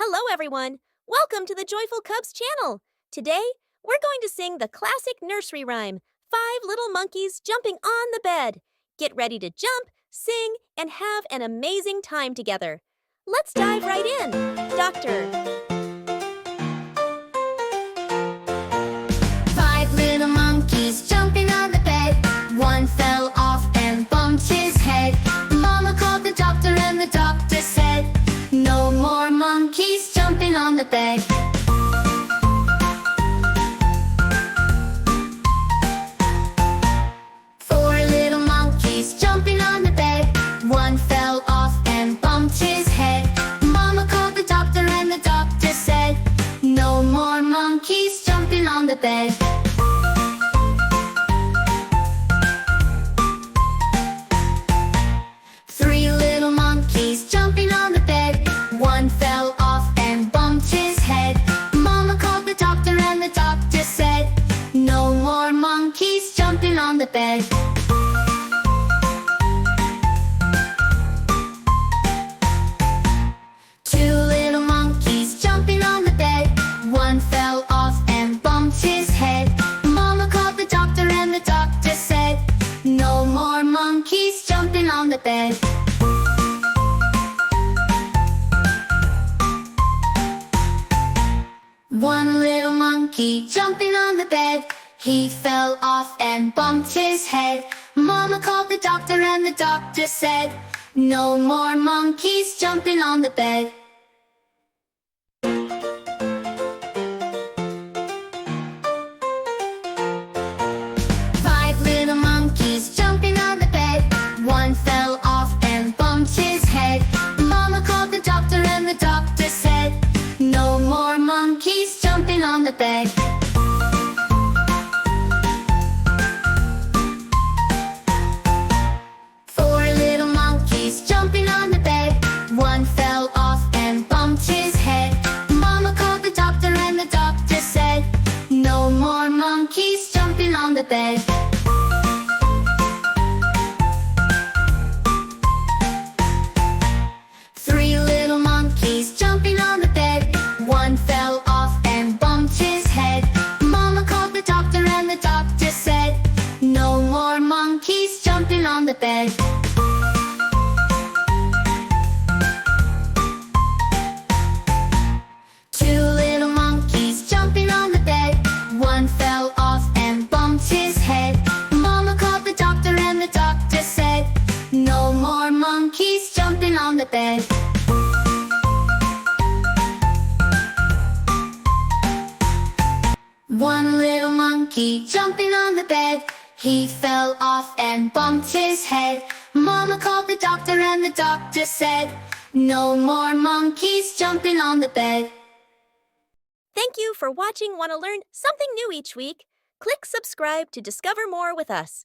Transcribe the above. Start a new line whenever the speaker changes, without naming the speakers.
Hello, everyone. Welcome to the Joyful Cubs channel. Today, we're going to sing the classic nursery rhyme, Five Little Monkeys Jumping on the Bed. Get ready to jump, sing, and have an amazing time together. Let's dive right in. Doctor.
Five little monkeys jumping on the bed. One fell off and bumped his head. Mama called the doctor and the doctor said, "No more monkeys jumping on the bed." Four little monkeys jumping on the bed. One fell off and bumped his head. Mama called the doctor and the doctor said, "No more monkeys jumping on the bed." Three little monkeys jumping on the bed. One fell off and bumped his head. Mama called the doctor and the doctor said, "No more monkeys jumping on the bed." Two little monkeys jumping on the bed. One fell off and bumped his head. Mama called the doctor and the doctor said, "No more monkeys jumping on the bed." One little monkey jumping on the bed. He fell off and bumped his head. Mama called the doctor and the doctor said, "No more monkeys jumping on the bed." Five little monkeys jumping on the bed. One fell off and bumped his head. Mama called the doctor and the doctor said, "No more monkeys jumping on the bed." Four little monkeys jumping on the bed. One fell off and bumped his head. Mama called the doctor and the doctor said, "No more monkeys jumping on the bed." Three little monkeys jumping on the bed. One fell off and bumped his head. Mama called the doctor and the doctor said, "No more monkeys jumping on the bed." Two little monkeys jumping on the bed. One fell off and bumped his head. Mama called the doctor and the doctor said, "No more monkeys jumping on the bed." One little monkey jumping on the bed. He fell off and bumped his head. Mama called the doctor and the doctor said, "No more monkeys jumping on the bed."
Thank you for watching. Want to learn something new each week? Click subscribe to discover more with us.